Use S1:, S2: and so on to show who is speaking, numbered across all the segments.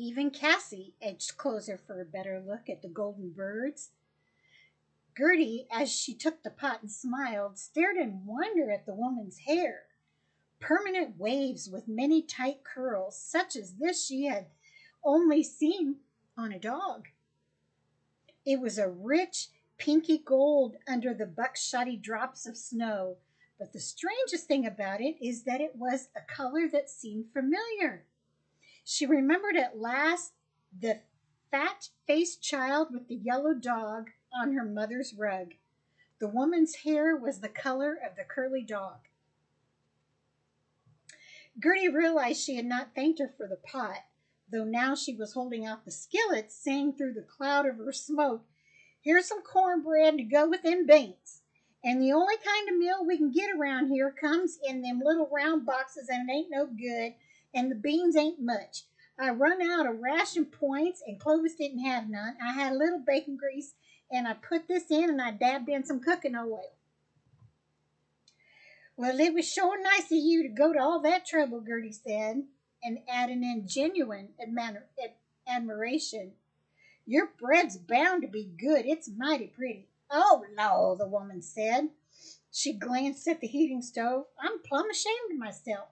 S1: Even Cassie edged closer for a better look at the golden birds. Gertie, as she took the pot and smiled, stared in wonder at the woman's hair. Permanent waves with many tight curls, such as this she had only seen on a dog. It was a rich, pinky gold under the buckshotty drops of snow, but the strangest thing about it is that it was a color that seemed familiar. She remembered at last the fat-faced child with the yellow dog on her mother's rug. The woman's hair was the color of the curly dog. Gertie realized she had not thanked her for the pot, though now she was holding out the skillet, saying through the cloud of her smoke, "Here's some cornbread to go with them beans. And the only kind of meal we can get around here comes in them little round boxes, and it ain't no good, and the beans ain't much. I run out of ration points, and Clovis didn't have none. I had a little bacon grease, and I put this in, and I dabbed in some cooking oil." "Well, it was sure nice of you to go to all that trouble," Gertie said, and added in genuine admiration, "Your bread's bound to be good. It's mighty pretty." "Oh, no," the woman said. She glanced at the heating stove. "I'm plumb ashamed of myself.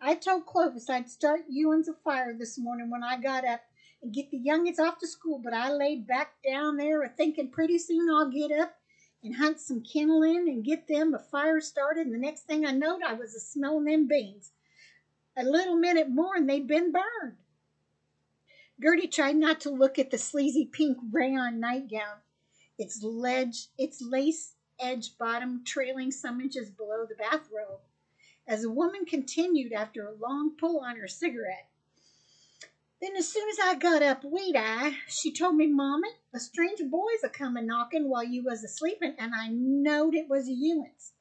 S1: I told Clovis I'd start Ewan's a fire this morning when I got up and get the youngins off to school, but I laid back down there thinking pretty soon I'll get up and hunt some kindling and get them a fire started, and the next thing I knowed I was a-smelling them beans. A little minute more and they'd been burned." Gertie tried not to look at the sleazy pink rayon nightgown, its lace edge bottom trailing some inches below the bathrobe, as the woman continued after a long pull on her cigarette. "Then as soon as I got up, WWII, she told me, 'Mommy, a strange boy's a-come knocking while you was a-sleeping, and I knowed it was a Ewins.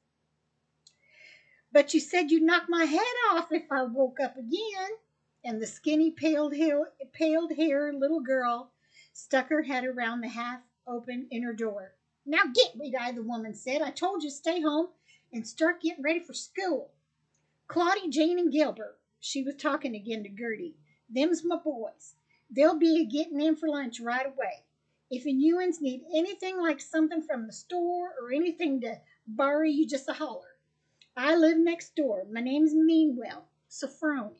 S1: But you said you'd knock my head off if I woke up again.'" And the skinny, paled-haired little girl stuck her head around the half-open inner door. "Now get, WWII," the woman said. "I told you to stay home and start getting ready for school. Claudie, Jane, and Gilbert," she was talking again to Gertie, "them's my boys. They'll be a-getting in for lunch right away. If the Ewins need anything like something from the store or anything to borrow, you just a-holler. I live next door. My name's Meanwell, Sophrony.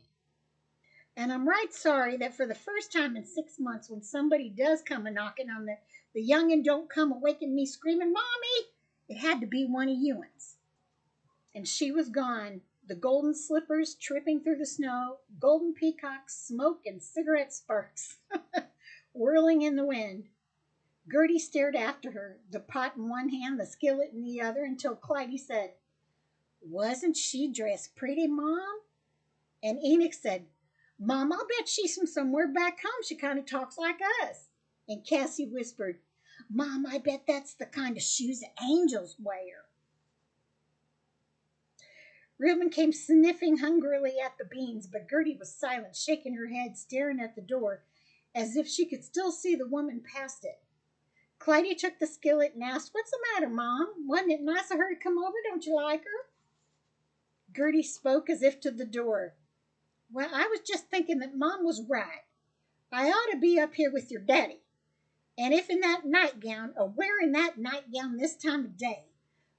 S1: And I'm right sorry that for the first time in 6 months, when somebody does come a-knocking on the youngin' don't come a-waking me screaming, 'Mommy!' It had to be one of Ewins." And she was gone, the golden slippers tripping through the snow, golden peacocks, smoke, and cigarette sparks whirling in the wind. Gertie stared after her, the pot in one hand, the skillet in the other, until Clyde said, "Wasn't she dressed pretty, Mom?" And Enoch said, "Mom, I'll bet she's from somewhere back home. She kind of talks like us." And Cassie whispered, "Mom, I bet that's the kind of shoes angels wear." Reuben came sniffing hungrily at the beans, but Gertie was silent, shaking her head, staring at the door, as if she could still see the woman past it. Clyde took the skillet and asked, "What's the matter, Mom? Wasn't it nice of her to come over? Don't you like her?" Gertie spoke as if to the door. "Well, I was just thinking that Mom was right. I ought to be up here with your daddy. And if in that nightgown, or wearing that nightgown this time of day,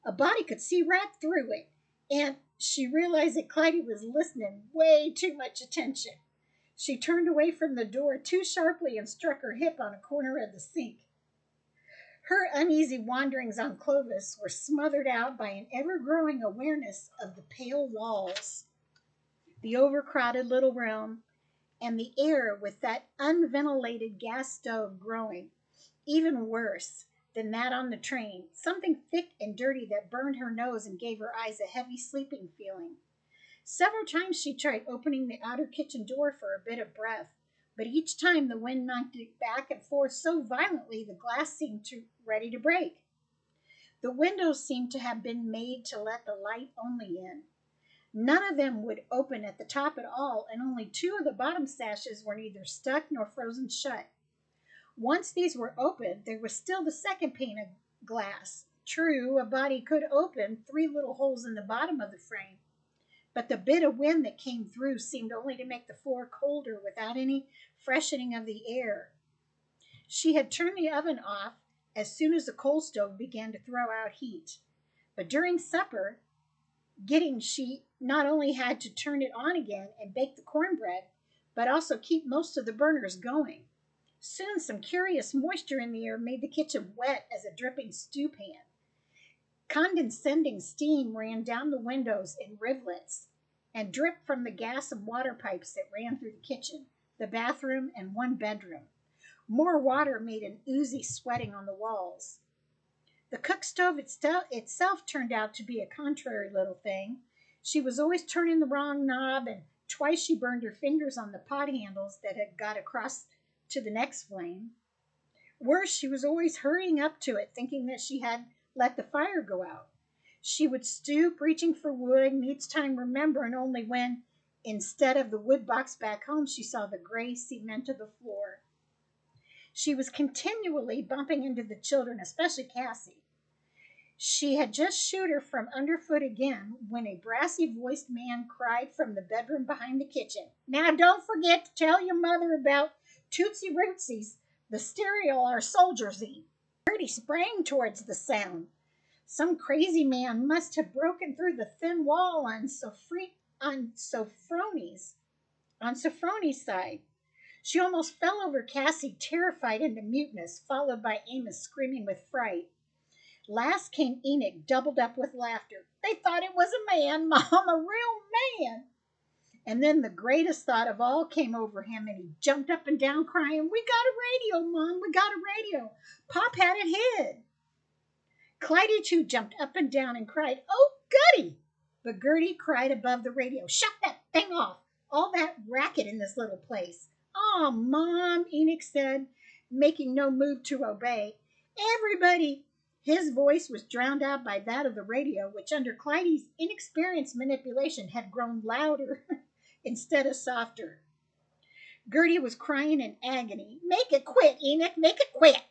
S1: a body could see right through it." And she realized that Clyde was listening way too much attention. She turned away from the door too sharply and struck her hip on a corner of the sink. Her uneasy wanderings on Clovis were smothered out by an ever-growing awareness of the pale walls, the overcrowded little room, and the air with that unventilated gas stove growing. Even worse than that on the train, something thick and dirty that burned her nose and gave her eyes a heavy sleeping feeling. Several times she tried opening the outer kitchen door for a bit of breath, but each time the wind knocked it back and forth so violently the glass seemed ready to break. The windows seemed to have been made to let the light only in. None of them would open at the top at all, and only 2 of the bottom sashes were neither stuck nor frozen shut. Once these were open, there was still the second pane of glass. True, a body could open 3 little holes in the bottom of the frame, but the bit of wind that came through seemed only to make the floor colder without any freshening of the air. She had turned the oven off as soon as the coal stove began to throw out heat. But during supper, she not only had to turn it on again and bake the cornbread, but also keep most of the burners going. Soon some curious moisture in the air made the kitchen wet as a dripping stew pan. Condescending steam ran down the windows in rivulets and dripped from the gas and water pipes that ran through the kitchen, the bathroom, and one bedroom. More water made an oozy sweating on the walls. The cook stove itself turned out to be a contrary little thing. She was always turning the wrong knob, and twice she burned her fingers on the pot handles that had got across to the next flame. Worse, she was always hurrying up to it, thinking that she had let the fire go out. She would stoop, reaching for wood, and each time remembering only when, instead of the wood box back home, she saw the gray cement of the floor. She was continually bumping into the children, especially Cassie. She had just shooed her from underfoot again when a brassy-voiced man cried from the bedroom behind the kitchen, "Now don't forget to tell your mother about Tootsie Rootsies, the cereal our soldiers eat." Gertie sprang towards the sound. Some crazy man must have broken through the thin wall on Sophrony's side. She almost fell over Cassie, terrified into muteness, followed by Amos screaming with fright. Last came Enoch, doubled up with laughter. "They thought it was a man, Mom, a real man." And then the greatest thought of all came over him, and he jumped up and down crying, "We got a radio, Mom, we got a radio. Pop had it hid." Clyde, too, jumped up and down and cried, "Oh, goody!" But Gertie cried above the radio, "Shut that thing off! All that racket in this little place." "Oh, Mom," Enoch said, making no move to obey. "Everybody—" His voice was drowned out by that of the radio, which under Clyde's inexperienced manipulation had grown louder instead of softer. Gertie was crying in agony, "Make it quit, Enoch, make it quit!"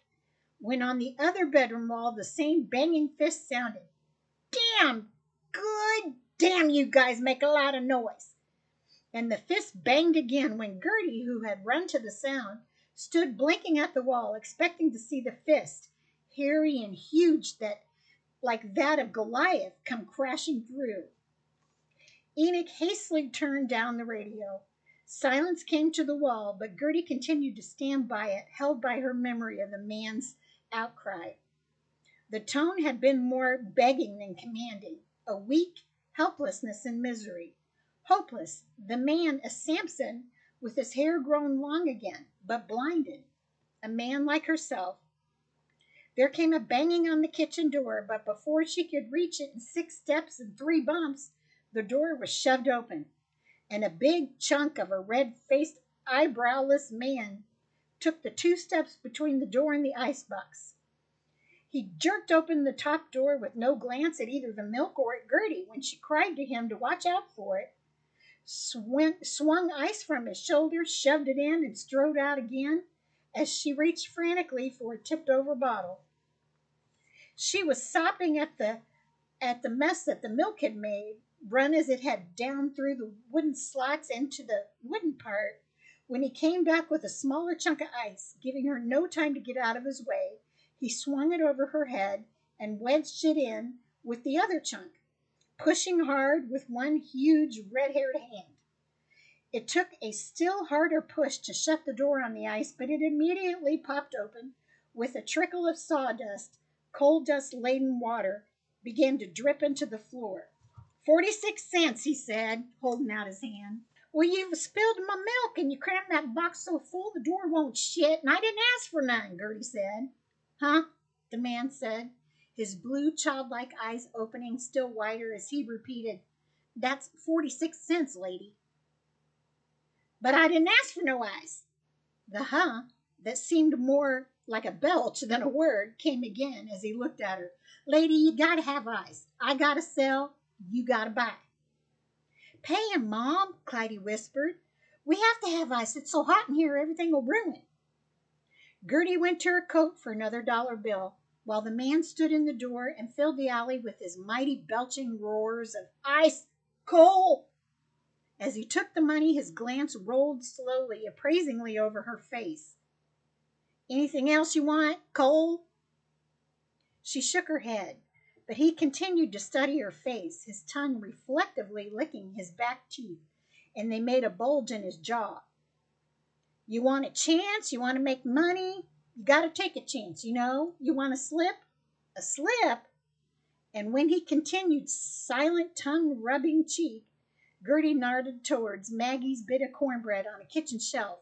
S1: When on the other bedroom wall the same banging fist sounded. "Damn good! Damn you guys, make a lot of noise!" And the fist banged again when Gertie, who had run to the sound, stood blinking at the wall, expecting to see the fist, hairy and huge, like that of Goliath, come crashing through. Enoch hastily turned down the radio. Silence came to the wall, but Gertie continued to stand by it, held by her memory of the man's outcry. The tone had been more begging than commanding, a weak helplessness and misery. Hopeless, the man a Samson with his hair grown long again, but blinded, a man like herself. There came a banging on the kitchen door, but before she could reach it in 6 steps and 3 bumps, the door was shoved open, and a big chunk of a red-faced, eyebrowless man took the 2 steps between the door and the icebox. He jerked open the top door with no glance at either the milk or at Gertie when she cried to him to watch out for it, swung ice from his shoulders, shoved it in, and strode out again as she reached frantically for a tipped-over bottle. She was sopping at the mess that the milk had made, run as it had down through the wooden slots into the wooden part, when he came back with a smaller chunk of ice. Giving her no time to get out of his way, he swung it over her head and wedged it in with the other chunk, pushing hard with one huge red-haired hand. It took a still harder push to shut the door on the ice, but it immediately popped open with a trickle of sawdust. Cold dust-laden water began to drip into the floor. 46 cents, he said, holding out his hand. "Well, you've spilled my milk, and you crammed that box so full the door won't shut, and I didn't ask for none," Gertie said. "Huh?" the man said, his blue childlike eyes opening still wider as he repeated, "That's 46 cents, lady." "But I didn't ask for no ice." The "huh," that seemed more like a belch than a word, came again as he looked at her. "Lady, you gotta have ice. I gotta sell. You gotta buy." "Pay him, Mom," Clyde whispered. "We have to have ice. It's so hot in here, everything will ruin." Gertie went to her coat for another dollar bill, while the man stood in the door and filled the alley with his mighty belching roars of "Ice! Coal! As he took the money, his glance rolled slowly, appraisingly over her face. Anything else you want, Cole? She shook her head, but he continued to study her face, his tongue reflectively licking his back teeth, and they made a bulge in his jaw. You want a chance? You want to make money? You got to take a chance, you know? You want a slip? A slip? And when he continued silent tongue-rubbing cheek, Gertie nodded towards Maggie's bit of cornbread on a kitchen shelf.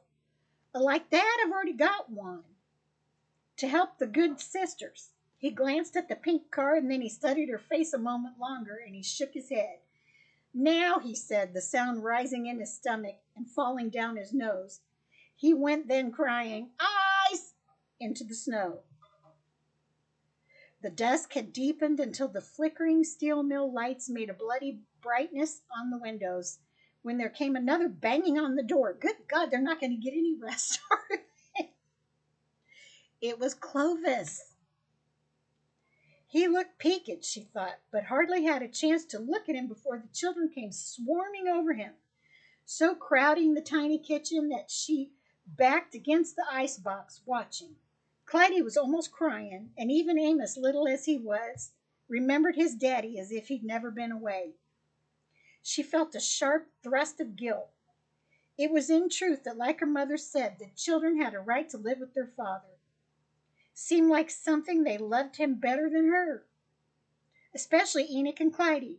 S1: Like that, I've already got one. To help the good sisters. He glanced at the pink card, and then he studied her face a moment longer, and he shook his head. Now, he said, the sound rising in his stomach and falling down his nose. He went then crying, "Ice!" into the snow. The dusk had deepened until the flickering steel mill lights made a bloody brightness on the windows when there came another banging on the door. Good God, they're not going to get any rest, are they? It was Clovis. He looked peaked, she thought, but hardly had a chance to look at him before the children came swarming over him, so crowding the tiny kitchen that she backed against the icebox, watching. Clyde was almost crying, and even Amos, little as he was, remembered his daddy as if he'd never been away. She felt a sharp thrust of guilt. It was in truth that, like her mother said, the children had a right to live with their father. Seemed like something they loved him better than her, especially Enoch and Clyde.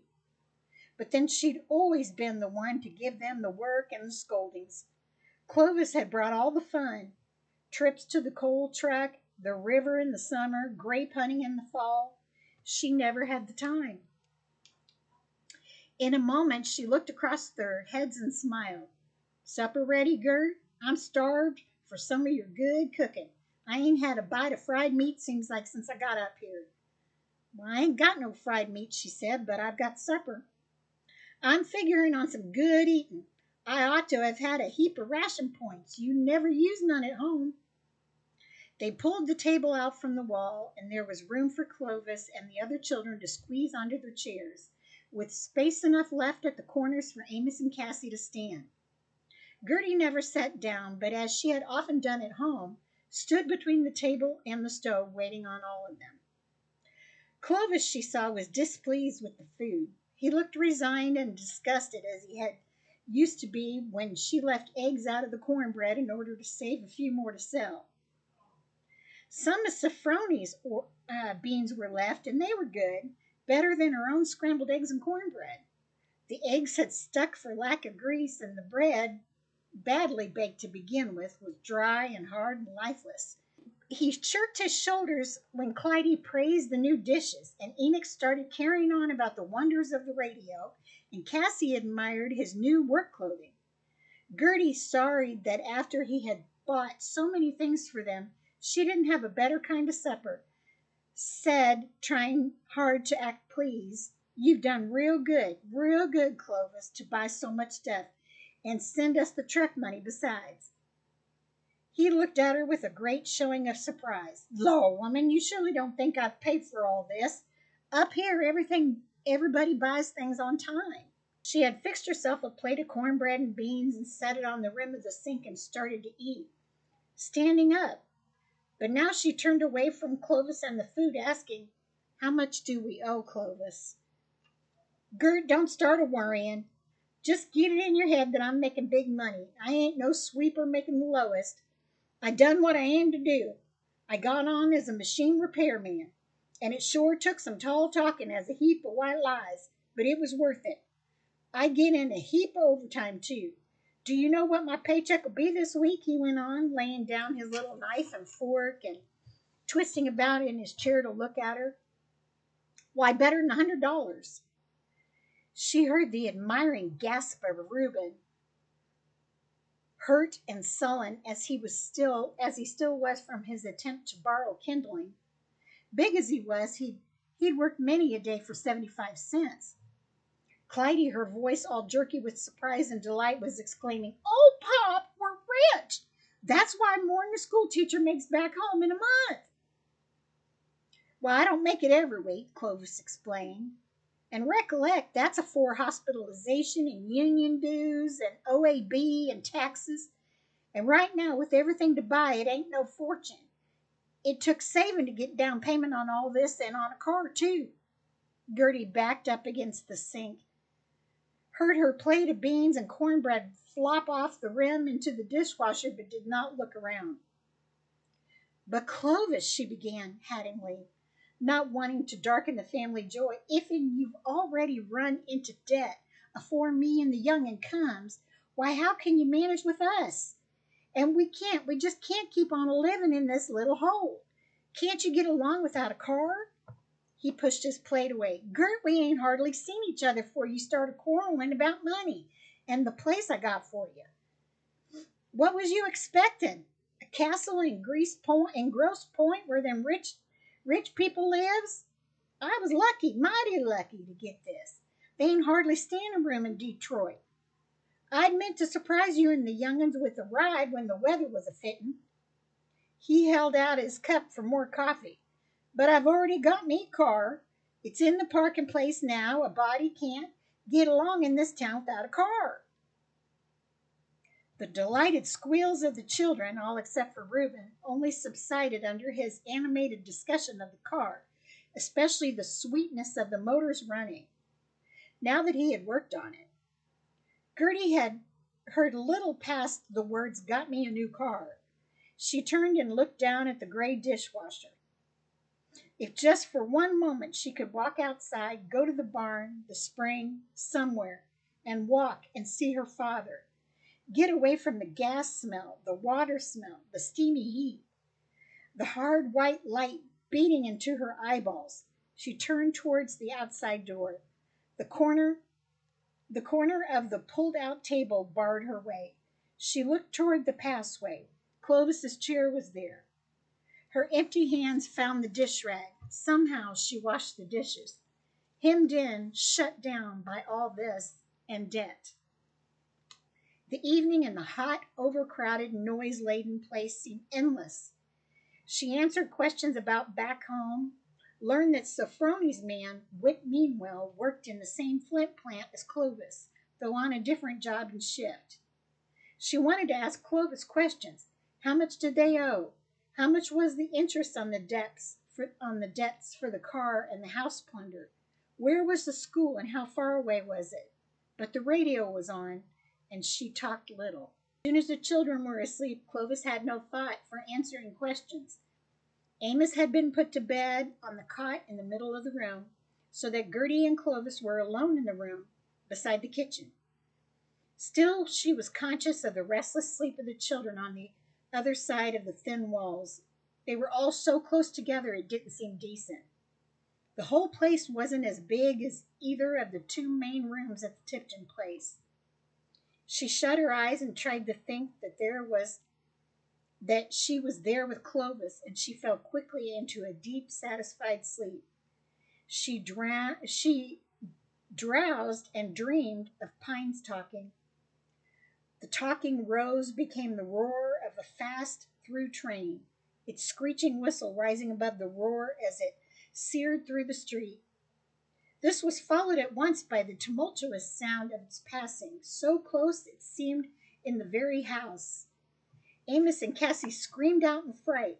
S1: But then she'd always been the one to give them the work and the scoldings. Clovis had brought all the fun. Trips to the coal truck, the river in the summer, grape hunting in the fall. She never had the time. In a moment, she looked across their heads and smiled. Supper ready, Gert? I'm starved for some of your good cooking. I ain't had a bite of fried meat, seems like, since I got up here. Well, I ain't got no fried meat, she said, but I've got supper. I'm figuring on some good eating. I ought to have had a heap of ration points. You never used none at home. They pulled the table out from the wall, and there was room for Clovis and the other children to squeeze onto their chairs, with space enough left at the corners for Amos and Cassie to stand. Gertie never sat down, but as she had often done at home, stood between the table and the stove, waiting on all of them. Clovis, she saw, was displeased with the food. He looked resigned and disgusted, as he had used to be when she left eggs out of the cornbread in order to save a few more to sell. Some of Sophroni's beans were left, and they were good, better than her own scrambled eggs and cornbread. The eggs had stuck for lack of grease, and the bread, badly baked to begin with, was dry and hard and lifeless. He jerked his shoulders when Clyde praised the new dishes, and Enoch started carrying on about the wonders of the radio, and Cassie admired his new work clothing. Gertie, sorry that after he had bought so many things for them, she didn't have a better kind of supper, said, trying hard to act pleased, "You've done real good, Clovis, to buy so much stuff, and send us the truck money besides." He looked at her with a great showing of surprise. "Law, woman, you surely don't think I've paid for all this. Up here, everybody buys things on time." She had fixed herself a plate of cornbread and beans and set it on the rim of the sink and started to eat, standing up. But now she turned away from Clovis and the food, asking, "How much do we owe, Clovis?" "Gert, don't start a worrying. Just get it in your head that I'm making big money. I ain't no sweeper making the lowest. I done what I aimed to do. I got on as a machine repairman, and it sure took some tall talking as a heap of white lies, but it was worth it. I get in a heap of overtime, too. Do you know what my paycheck will be this week?" he went on, laying down his little knife and fork and twisting about in his chair to look at her. "Why, better than $100. She heard the admiring gasp of Reuben, hurt and sullen as he still was from his attempt to borrow kindling. Big as he was, he'd worked many a day for 75 cents. Clyde, her voice all jerky with surprise and delight, was exclaiming, "Oh, Pop, we're rich! That's why more'n the school teacher makes back home in a month." "Well, I don't make it every week," Clovis explained. And recollect, that's afore hospitalization and union dues and OAB and taxes. And right now, with everything to buy, it ain't no fortune. It took saving to get down payment on all this and on a car, too. Gertie backed up against the sink, heard her plate of beans and cornbread flop off the rim into the dishwasher, but did not look around. But Clovis, she began hattingly, not wanting to darken the family joy, if you've already run into debt afore me and the young'un comes, why, how can you manage with us? And we just can't keep on living in this little hole. Can't you get along without a car? He pushed his plate away. Gert, we ain't hardly seen each other before you started quarreling about money and the place I got for you. What was you expecting? A castle in Grosse Point where them rich people lives? I was lucky, mighty lucky to get this. They ain't hardly standing room in Detroit. I'd meant to surprise you and the young'uns with a ride when the weather was a-fitting. He held out his cup for more coffee. But I've already got me car. It's in the parking place now. A body can't get along in this town without a car. The delighted squeals of the children, all except for Reuben, only subsided under his animated discussion of the car, especially the sweetness of the motor's running, now that he had worked on it. Gertie had heard little past the words, got me a new car. She turned and looked down at the gray dishwasher. If just for one moment she could walk outside, go to the barn, the spring, somewhere, and walk and see her father, get away from the gas smell, the water smell, the steamy heat, the hard white light beating into her eyeballs, she turned towards the outside door. The corner of the pulled-out table barred her way. She looked toward the passway. Clovis's chair was there. Her empty hands found the dish rag. Somehow she washed the dishes, hemmed in, shut down by all this and debt. The evening in the hot, overcrowded, noise-laden place seemed endless. She answered questions about back home, learned that Sophrony's man, Whit Meanwell, worked in the same flint plant as Clovis, though on a different job and shift. She wanted to ask Clovis questions. How much did they owe? How much was the interest on the debts for the car and the house plunder? Where was the school and how far away was it? But the radio was on, and she talked little. As soon as the children were asleep, Clovis had no thought for answering questions. Amos had been put to bed on the cot in the middle of the room, so that Gertie and Clovis were alone in the room beside the kitchen. Still, she was conscious of the restless sleep of the children on the other side of the thin walls. They were all so close together it didn't seem decent. The whole place wasn't as big as either of the two main rooms at the Tipton place. She shut her eyes and tried to think that she was there with Clovis, and she fell quickly into a deep, satisfied sleep. She drowsed and dreamed of Pines talking. The talking rose became the roar of a fast through train, its screeching whistle rising above the roar as it seared through the street. This was followed at once by the tumultuous sound of its passing, so close it seemed in the very house. Amos and Cassie screamed out in fright,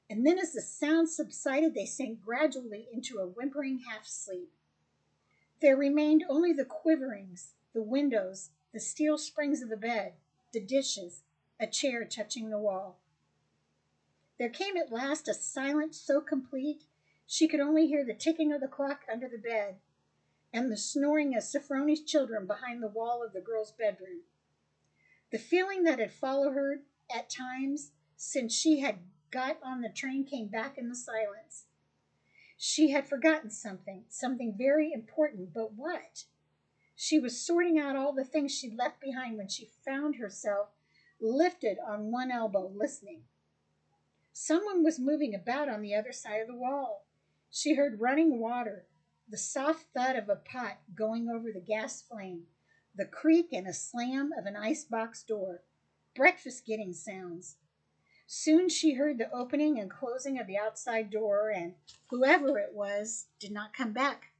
S1: and then as the sound subsided, they sank gradually into a whimpering half-sleep. There remained only the quiverings, the windows, the steel springs of the bed, the dishes, a chair touching the wall. There came at last a silence so complete she could only hear the ticking of the clock under the bed and the snoring of Sophrony's children behind the wall of the girl's bedroom. The feeling that had followed her at times since she had got on the train came back in the silence. She had forgotten something very important, but what? She was sorting out all the things she'd left behind when she found herself lifted on one elbow, listening. Someone was moving about on the other side of the wall. She heard running water, the soft thud of a pot going over the gas flame, the creak and a slam of an icebox door, breakfast getting sounds. Soon she heard the opening and closing of the outside door, and whoever it was did not come back.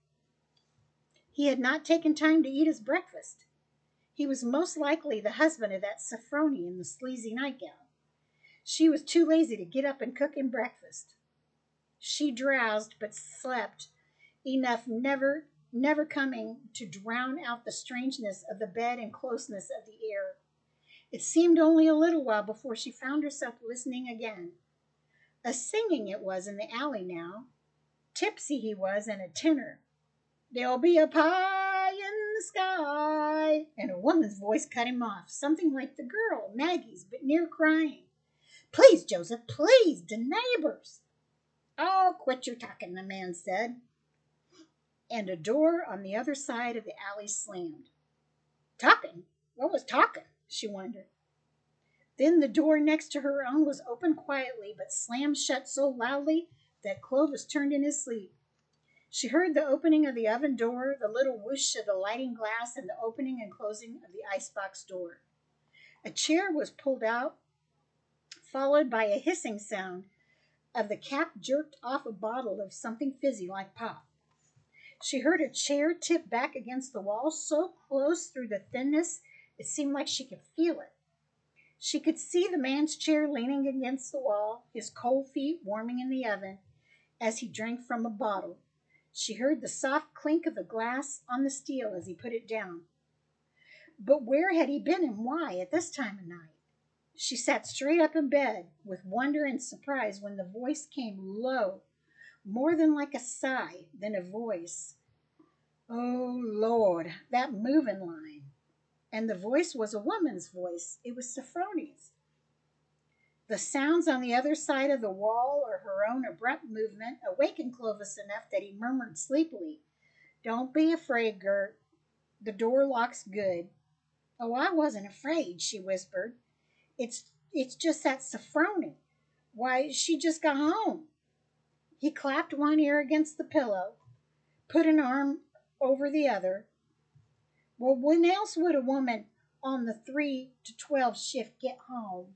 S1: He had not taken time to eat his breakfast. He was most likely the husband of that Sophrony in the sleazy nightgown. She was too lazy to get up and cook him breakfast. She drowsed but slept enough, never coming to drown out the strangeness of the bed and closeness of the air. It seemed only a little while before she found herself listening again. A singing it was in the alley now. Tipsy he was and a tenor. There'll be a pie in the sky. And a woman's voice cut him off, something like the girl, Maggie's, but near crying. Please, Joseph, please, the neighbors. Oh, quit your talking, the man said. And a door on the other side of the alley slammed. Talking? What was talking? She wondered. Then the door next to her own was opened quietly, but slammed shut so loudly that Clovis turned in his sleep. She heard the opening of the oven door, the little whoosh of the lighting glass, and the opening and closing of the icebox door. A chair was pulled out, followed by a hissing sound of the cap jerked off a bottle of something fizzy like pop. She heard a chair tip back against the wall so close through the thinness it seemed like she could feel it. She could see the man's chair leaning against the wall, his cold feet warming in the oven as he drank from a bottle. She heard the soft clink of the glass on the steel as he put it down. But where had he been and why at this time of night? She sat straight up in bed with wonder and surprise when the voice came low, more than like a sigh than a voice. Oh, Lord, that moving line. And the voice was a woman's voice. It was Sophrony's. The sounds on the other side of the wall or her own abrupt movement awakened Clovis enough that he murmured sleepily, Don't be afraid, Gert. The door lock's good. Oh, I wasn't afraid, she whispered. It's just that Sophrony. Why, she just got home. He clapped one ear against the pillow, put an arm over the other. Well, when else would a woman on the 3 to 12 shift get home?